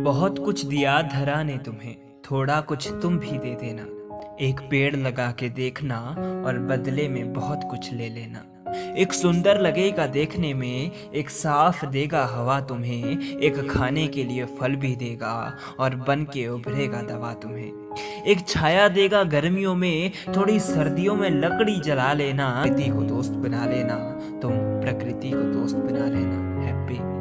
बहुत कुछ दिया धरा ने तुम्हें, थोड़ा कुछ तुम भी दे देना। एक पेड़ लगा के देखना और बदले में बहुत कुछ ले लेना। एक सुंदर लगेगा देखने में, एक साफ देगा हवा तुम्हें, एक खाने के लिए फल भी देगा और बन के उभरेगा दवा तुम्हें। एक छाया देगा गर्मियों में, थोड़ी सर्दियों में लकड़ी जला लेना। प्रकृति को दोस्त बना लेना, तुम प्रकृति को दोस्त बना लेना। हैप्पी